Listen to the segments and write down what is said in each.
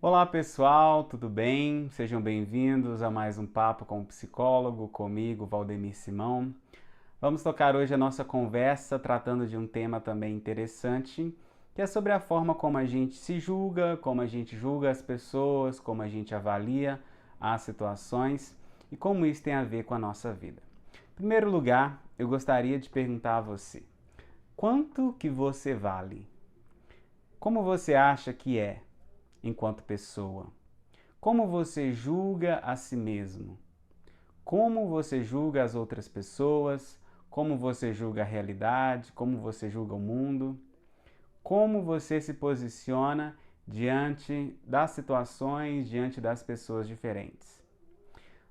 Olá pessoal, tudo bem? Sejam bem-vindos a mais um Papo com o Psicólogo, comigo, Valdemir Simão. Vamos tocar hoje a nossa conversa tratando de um tema também interessante, que é sobre a forma como a gente se julga, como a gente julga as pessoas, como a gente avalia as situações e como isso tem a ver com a nossa vida. Em primeiro lugar, eu gostaria de perguntar a você: quanto que você vale? Como você acha que é enquanto pessoa? Como você julga a si mesmo? Como você julga as outras pessoas? Como você julga a realidade? Como você julga o mundo? Como você se posiciona diante das situações, diante das pessoas diferentes?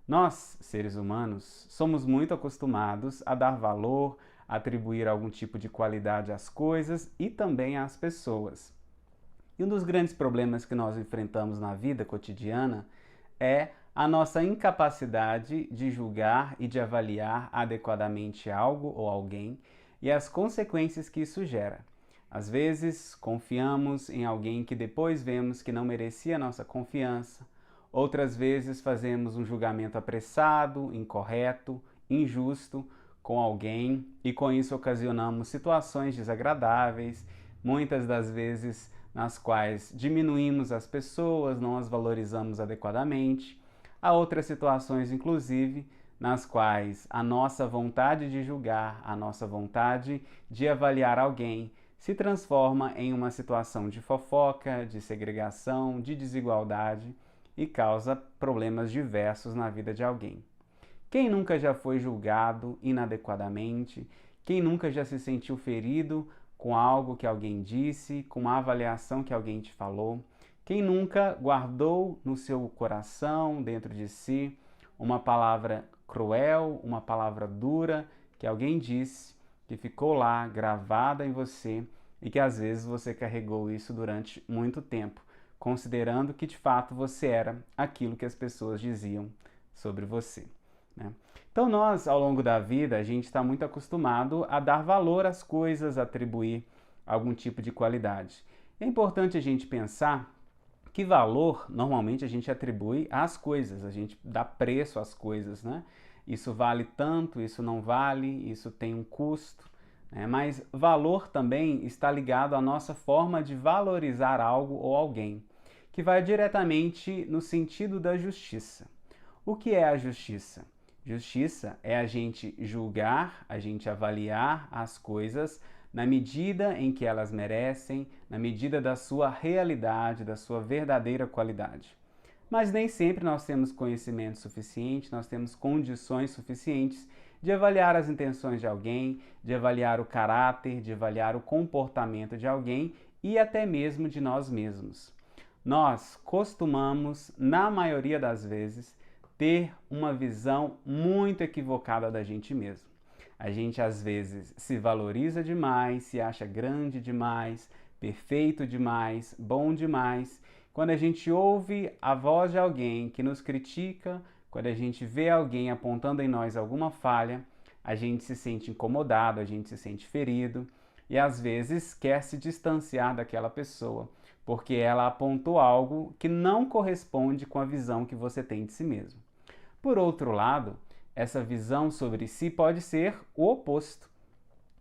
Nós, seres humanos, somos muito acostumados a dar valor, a atribuir algum tipo de qualidade às coisas e também às pessoas. E um dos grandes problemas que nós enfrentamos na vida cotidiana é a nossa incapacidade de julgar e de avaliar adequadamente algo ou alguém e as consequências que isso gera. Às vezes, confiamos em alguém que depois vemos que não merecia nossa confiança. Outras vezes, fazemos um julgamento apressado, incorreto, injusto com alguém e com isso ocasionamos situações desagradáveis, muitas das vezes nas quais diminuímos as pessoas, não as valorizamos adequadamente. Há outras situações, inclusive, nas quais a nossa vontade de julgar, a nossa vontade de avaliar alguém se transforma em uma situação de fofoca, de segregação, de desigualdade e causa problemas diversos na vida de alguém. Quem nunca já foi julgado inadequadamente? Quem nunca já se sentiu ferido com algo que alguém disse, com uma avaliação que alguém te falou? Quem nunca guardou no seu coração, dentro de si, uma palavra cruel, uma palavra dura que alguém disse, que ficou lá gravada em você e que às vezes você carregou isso durante muito tempo, considerando que de fato você era aquilo que as pessoas diziam sobre você, né? Então nós, ao longo da vida, a gente está muito acostumado a dar valor às coisas, a atribuir algum tipo de qualidade. É importante a gente pensar que valor normalmente a gente atribui às coisas, a gente dá preço às coisas, né? Isso vale tanto, isso não vale, isso tem um custo, né? Mas valor também está ligado à nossa forma de valorizar algo ou alguém, que vai diretamente no sentido da justiça. O que é a justiça? Justiça é a gente julgar, a gente avaliar as coisas na medida em que elas merecem, na medida da sua realidade, da sua verdadeira qualidade. Mas nem sempre nós temos conhecimento suficiente, nós temos condições suficientes de avaliar as intenções de alguém, de avaliar o caráter, de avaliar o comportamento de alguém e até mesmo de nós mesmos. Nós costumamos, na maioria das vezes, ter uma visão muito equivocada da gente mesmo. A gente às vezes se valoriza demais, se acha grande demais, perfeito demais, bom demais. Quando a gente ouve a voz de alguém que nos critica, quando a gente vê alguém apontando em nós alguma falha, a gente se sente incomodado, a gente se sente ferido e às vezes quer se distanciar daquela pessoa, porque ela apontou algo que não corresponde com a visão que você tem de si mesmo. Por outro lado, essa visão sobre si pode ser o oposto.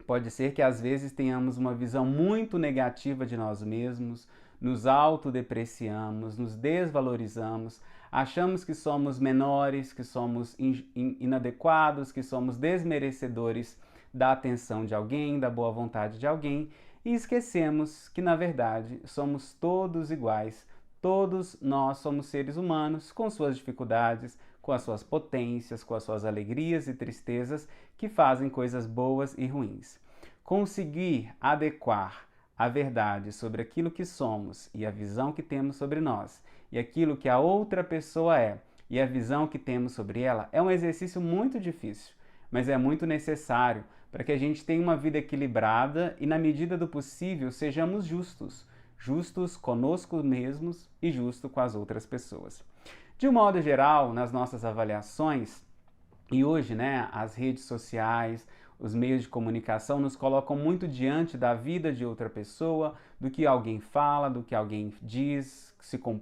Pode ser que às vezes tenhamos uma visão muito negativa de nós mesmos, nos autodepreciamos, nos desvalorizamos, achamos que somos menores, que somos inadequados, que somos desmerecedores da atenção de alguém, da boa vontade de alguém e esquecemos que, na verdade, somos todos iguais. Todos nós somos seres humanos com suas dificuldades, com as suas potências, com as suas alegrias e tristezas que fazem coisas boas e ruins. Conseguir adequar a verdade sobre aquilo que somos e a visão que temos sobre nós e aquilo que a outra pessoa é e a visão que temos sobre ela é um exercício muito difícil, mas é muito necessário para que a gente tenha uma vida equilibrada e, na medida do possível, sejamos justos. Justos conosco mesmos e justos com as outras pessoas. De um modo geral, nas nossas avaliações, e hoje, né, as redes sociais, os meios de comunicação nos colocam muito diante da vida de outra pessoa, do que alguém fala, do que alguém diz,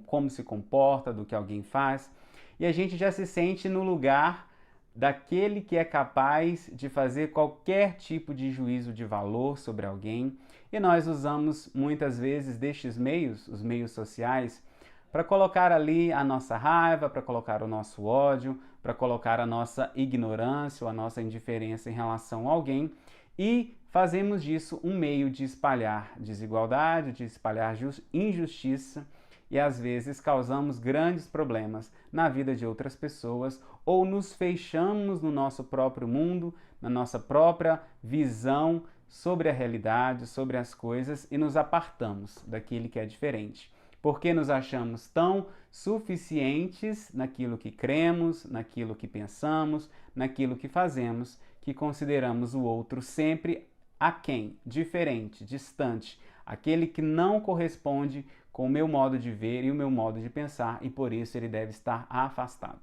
como se comporta, do que alguém faz. E a gente já se sente no lugar daquele que é capaz de fazer qualquer tipo de juízo de valor sobre alguém. E nós usamos muitas vezes destes meios, os meios sociais, para colocar ali a nossa raiva, para colocar o nosso ódio, para colocar a nossa ignorância ou a nossa indiferença em relação a alguém, e fazemos disso um meio de espalhar desigualdade, de espalhar injustiça, e às vezes causamos grandes problemas na vida de outras pessoas ou nos fechamos no nosso próprio mundo, na nossa própria visão sobre a realidade, sobre as coisas, e nos apartamos daquele que é diferente. Porque nos achamos tão suficientes naquilo que cremos, naquilo que pensamos, naquilo que fazemos, que consideramos o outro sempre aquém, diferente, distante, aquele que não corresponde com o meu modo de ver e o meu modo de pensar, e por isso ele deve estar afastado.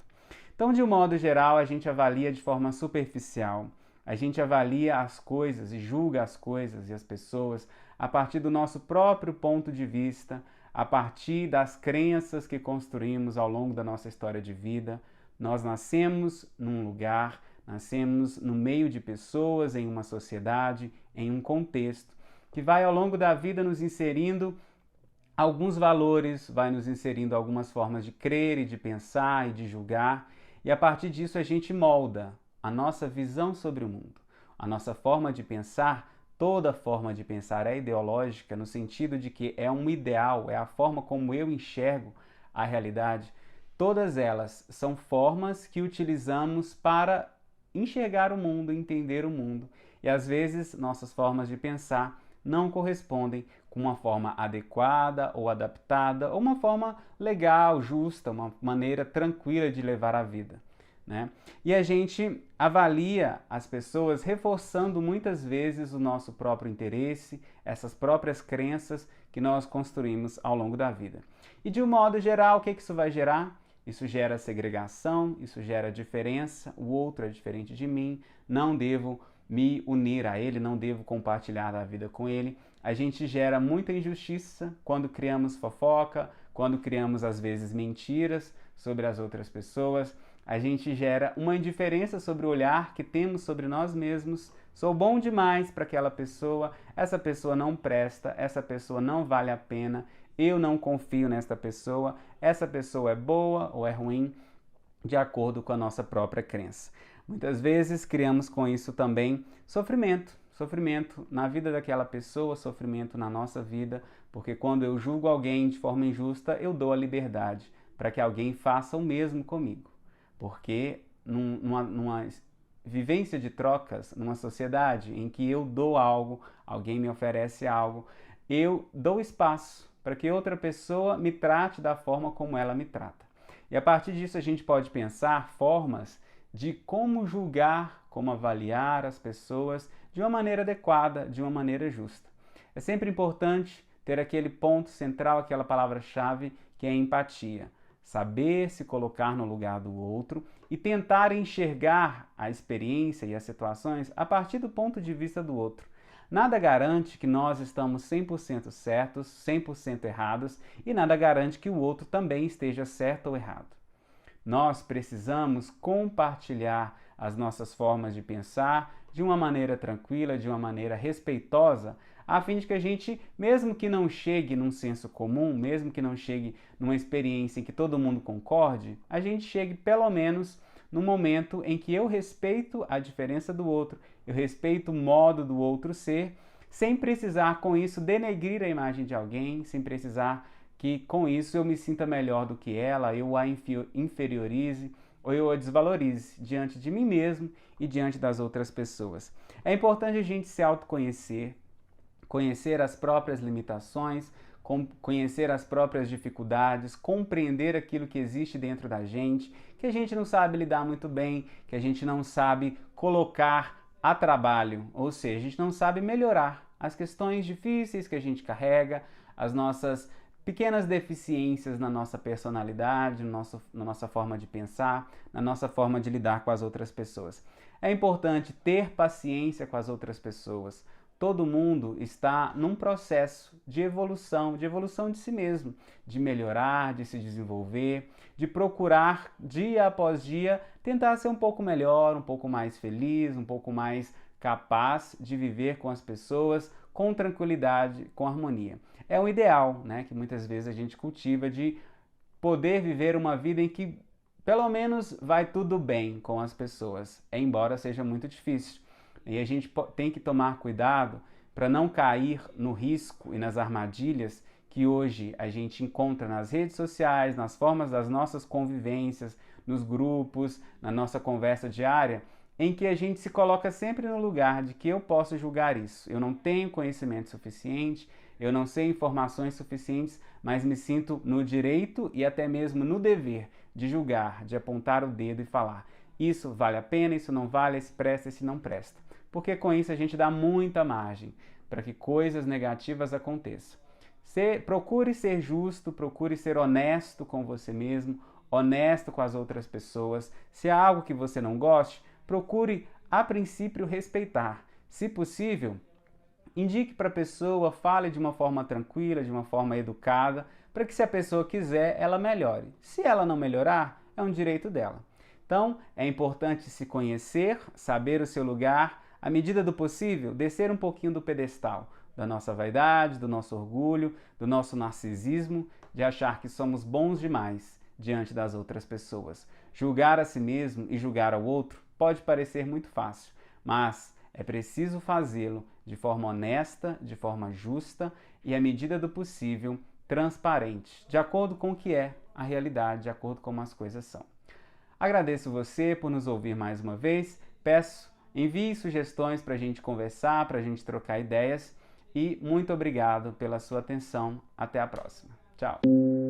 Então, de um modo geral, a gente avalia de forma superficial, a gente avalia as coisas e julga as coisas e as pessoas a partir do nosso próprio ponto de vista, a partir das crenças que construímos ao longo da nossa história de vida. Nós nascemos num lugar, nascemos no meio de pessoas, em uma sociedade, em um contexto, que vai ao longo da vida nos inserindo alguns valores, vai nos inserindo algumas formas de crer e de pensar e de julgar, e a partir disso a gente molda a nossa visão sobre o mundo, a nossa forma de pensar. Toda forma de pensar é ideológica no sentido de que é um ideal, é a forma como eu enxergo a realidade. Todas elas são formas que utilizamos para enxergar o mundo, entender o mundo. E às vezes nossas formas de pensar não correspondem com uma forma adequada ou adaptada, ou uma forma legal, justa, uma maneira tranquila de levar a vida, né? E a gente avalia as pessoas reforçando muitas vezes o nosso próprio interesse, essas próprias crenças que nós construímos ao longo da vida. E de um modo geral, o que isso vai gerar? Isso gera segregação, isso gera diferença, o outro é diferente de mim, não devo me unir a ele, não devo compartilhar a vida com ele. A gente gera muita injustiça quando criamos fofoca, quando criamos às vezes mentiras sobre as outras pessoas. A gente gera uma indiferença sobre o olhar que temos sobre nós mesmos. Sou bom demais para aquela pessoa, essa pessoa não presta, essa pessoa não vale a pena, eu não confio nesta pessoa, essa pessoa é boa ou é ruim, de acordo com a nossa própria crença. Muitas vezes criamos com isso também sofrimento na vida daquela pessoa, sofrimento na nossa vida, porque quando eu julgo alguém de forma injusta, eu dou a liberdade para que alguém faça o mesmo comigo. Porque numa vivência de trocas, numa sociedade em que eu dou algo, alguém me oferece algo, eu dou espaço para que outra pessoa me trate da forma como ela me trata. E a partir disso a gente pode pensar formas de como julgar, como avaliar as pessoas de uma maneira adequada, de uma maneira justa. É sempre importante ter aquele ponto central, aquela palavra-chave que é a empatia. Saber se colocar no lugar do outro e tentar enxergar a experiência e as situações a partir do ponto de vista do outro. Nada garante que nós estamos 100% certos, 100% errados, e nada garante que o outro também esteja certo ou errado. Nós precisamos compartilhar as nossas formas de pensar de uma maneira tranquila, de uma maneira respeitosa, a fim de que a gente, mesmo que não chegue num senso comum, mesmo que não chegue numa experiência em que todo mundo concorde, a gente chegue pelo menos no momento em que eu respeito a diferença do outro, eu respeito o modo do outro ser, sem precisar com isso denegrir a imagem de alguém, sem precisar que com isso eu me sinta melhor do que ela, eu a inferiorize ou eu a desvalorize diante de mim mesmo e diante das outras pessoas. É importante a gente se autoconhecer, conhecer as próprias limitações, conhecer as próprias dificuldades, compreender aquilo que existe dentro da gente, que a gente não sabe lidar muito bem, que a gente não sabe colocar a trabalho, ou seja, a gente não sabe melhorar as questões difíceis que a gente carrega, as nossas pequenas deficiências na nossa personalidade, na nossa forma de pensar, na nossa forma de lidar com as outras pessoas. É importante ter paciência com as outras pessoas. Todo mundo está num processo de evolução de si mesmo, de melhorar, de se desenvolver, de procurar dia após dia tentar ser um pouco melhor, um pouco mais feliz, um pouco mais capaz de viver com as pessoas com tranquilidade, com harmonia. É um ideal, né, que muitas vezes a gente cultiva de poder viver uma vida em que pelo menos vai tudo bem com as pessoas, embora seja muito difícil. E a gente tem que tomar cuidado para não cair no risco e nas armadilhas que hoje a gente encontra nas redes sociais, nas formas das nossas convivências, nos grupos, na nossa conversa diária, em que a gente se coloca sempre no lugar de que eu posso julgar isso. Eu não tenho conhecimento suficiente, eu não sei informações suficientes, mas me sinto no direito e até mesmo no dever de julgar, de apontar o dedo e falar: isso vale a pena, isso não vale, esse presta, esse não presta. Porque com isso a gente dá muita margem para que coisas negativas aconteçam. Procure ser justo, procure ser honesto com você mesmo, honesto com as outras pessoas. Se há algo que você não goste, procure a princípio respeitar. Se possível, indique para a pessoa, fale de uma forma tranquila, de uma forma educada, para que se a pessoa quiser, ela melhore. Se ela não melhorar, é um direito dela. Então, é importante se conhecer, saber o seu lugar, à medida do possível, descer um pouquinho do pedestal da nossa vaidade, do nosso orgulho, do nosso narcisismo, de achar que somos bons demais diante das outras pessoas. Julgar a si mesmo e julgar ao outro pode parecer muito fácil, mas é preciso fazê-lo de forma honesta, de forma justa e, à medida do possível, transparente, de acordo com o que é a realidade, de acordo com como as coisas são. Agradeço você por nos ouvir mais uma vez. Peço, envie sugestões para a gente conversar, para a gente trocar ideias. E muito obrigado pela sua atenção. Até a próxima. Tchau!